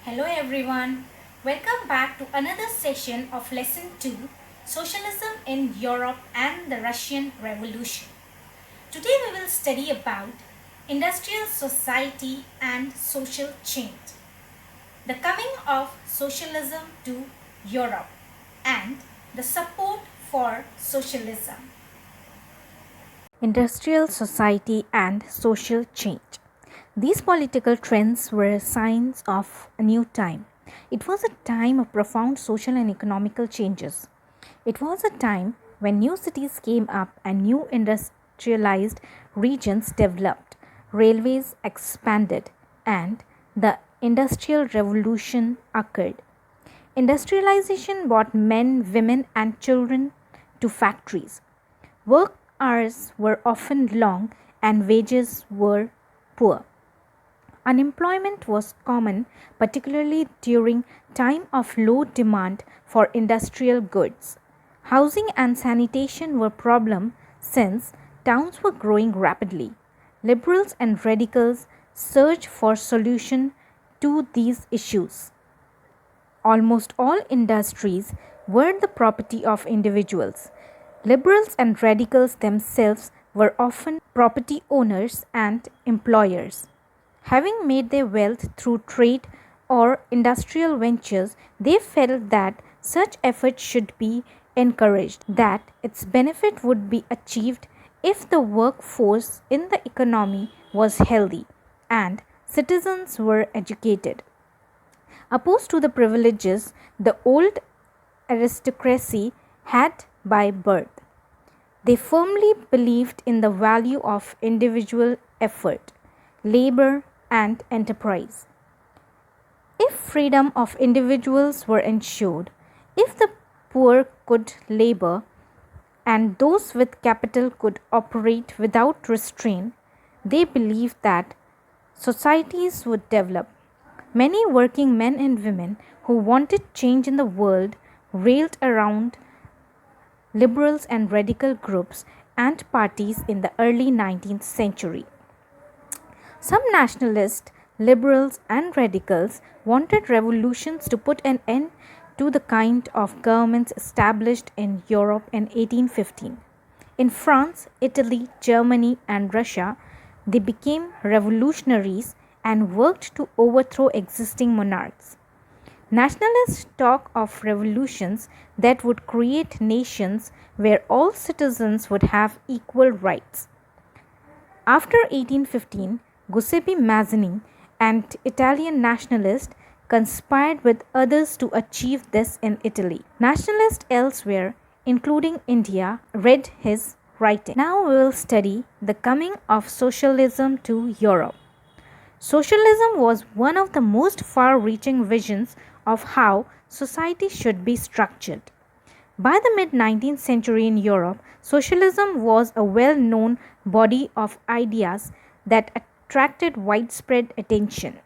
Hello everyone. Welcome back to another session of Lesson 2 Socialism in Europe and the Russian Revolution. Today we will study about industrial society and social change, the coming of socialism to Europe, and the support for socialism. Industrial society and social change. These political trends were signs of a new time. It was a time of profound social and economical changes. It was a time when new cities came up and new industrialized regions developed, railways expanded, and the Industrial Revolution occurred. Industrialization brought men, women, and children to factories. Work hours were often long and wages were poor. Unemployment was common, particularly during time of low demand for industrial goods. Housing and sanitation were problem since towns were growing rapidly. Liberals and radicals searched for solution to these issues. Almost all industries were the property of individuals. Liberals and radicals themselves were often property owners and employers. Having made their wealth through trade or industrial ventures, they felt that such efforts should be encouraged, that its benefit would be achieved if the workforce in the economy was healthy and citizens were educated. Opposed to the privileges the old aristocracy had by birth, they firmly believed in the value of individual effort, labor, and enterprise. If freedom of individuals were ensured, if the poor could labor, and those with capital could operate without restraint, they believed that societies would develop. Many working men and women who wanted change in the world railed around liberals and radical groups and parties in the early 19th century. Some nationalists, liberals, and radicals wanted revolutions to put an end to the kind of governments established in Europe in 1815. In France, Italy, Germany, and Russia, they became revolutionaries and worked to overthrow existing monarchs. Nationalists talk of revolutions that would create nations where all citizens would have equal rights. After 1815, Giuseppe Mazzini, an Italian nationalist, conspired with others to achieve this in Italy. Nationalists elsewhere, including India, read his writing. Now we will study the coming of socialism to Europe. Socialism was one of the most far reaching visions of how society should be structured. By the mid 19th century in Europe, socialism was a well known body of ideas that attracted widespread attention.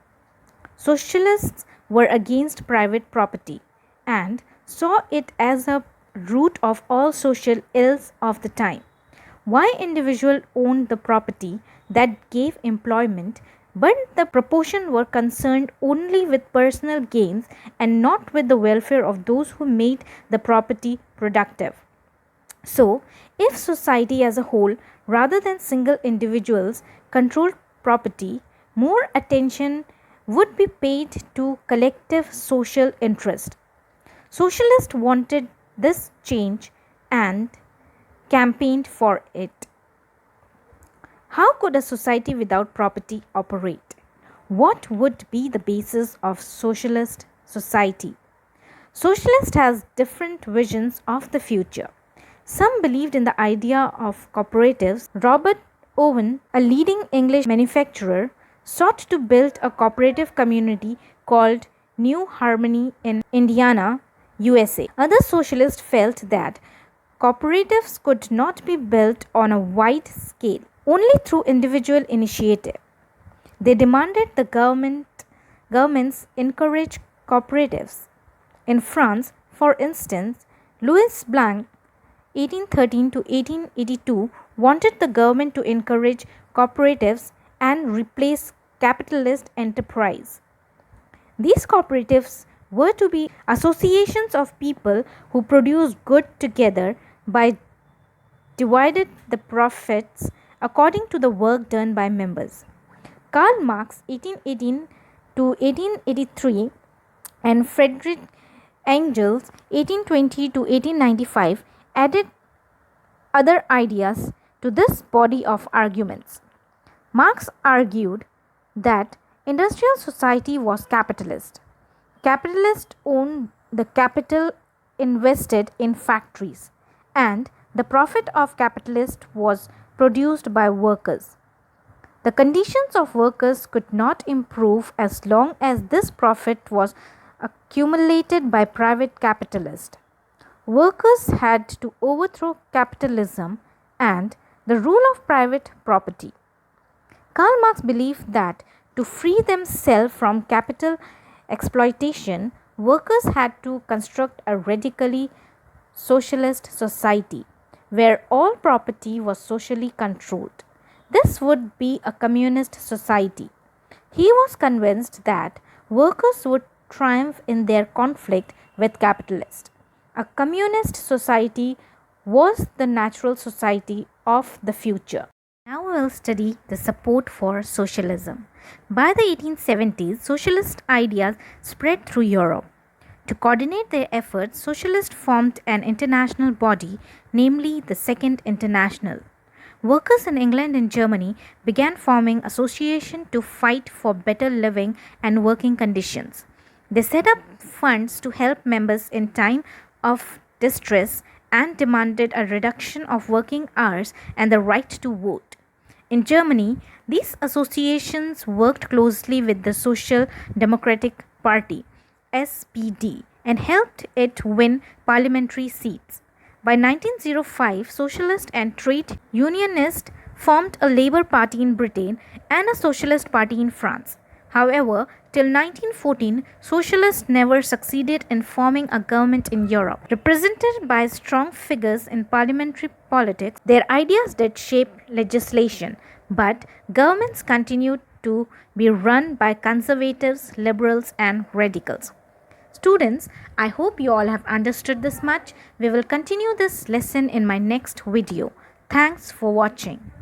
Socialists were against private property and saw it as a root of all social ills of the time. Why individuals owned the property that gave employment, but the proportion were concerned only with personal gains and not with the welfare of those who made the property productive. So, if society as a whole, rather than single individuals, controlled property, more attention would be paid to collective social interest. Socialists wanted this change and campaigned for it. How could a society without property operate? What would be the basis of socialist society? Socialists has different visions of the future. Some believed in the idea of cooperatives. Robert Owen, a leading English manufacturer, sought to build a cooperative community called New Harmony in Indiana, USA. Other socialists felt that cooperatives could not be built on a wide scale, only through individual initiative. They demanded the governments encourage cooperatives. In France, for instance, Louis Blanc 1813 to 1882 wanted the government to encourage cooperatives and replace capitalist enterprise. These cooperatives were to be associations of people who produce good together by divided the profits according to the work done by members. Karl Marx 1818 to 1883 and Friedrich Engels 1820 to 1895 added other ideas to this body of arguments. Marx argued that industrial society was capitalist. Capitalists owned the capital invested in factories, and the profit of capitalists was produced by workers. The conditions of workers could not improve as long as this profit was accumulated by private capitalists. Workers had to overthrow capitalism and the rule of private property. Karl Marx believed that to free themselves from capital exploitation, workers had to construct a radically socialist society where all property was socially controlled. This would be a communist society. He was convinced that workers would triumph in their conflict with capitalists. A communist society was the natural society of the future. Now we will study the support for socialism. By the 1870s, socialist ideas spread through Europe. To coordinate their efforts, socialists formed an international body, namely the Second International. Workers in England and Germany began forming associations to fight for better living and working conditions. They set up funds to help members in time of distress and demanded a reduction of working hours and the right to vote. In Germany, these associations worked closely with the Social Democratic Party (SPD) and helped it win parliamentary seats. By 1905, socialists and trade unionists formed a Labour Party in Britain and a Socialist Party in France. However, till 1914, socialists never succeeded in forming a government in Europe. Represented by strong figures in parliamentary politics, their ideas did shape legislation, but governments continued to be run by conservatives, liberals, and radicals. Students, I hope you all have understood this much. We will continue this lesson in my next video. Thanks for watching.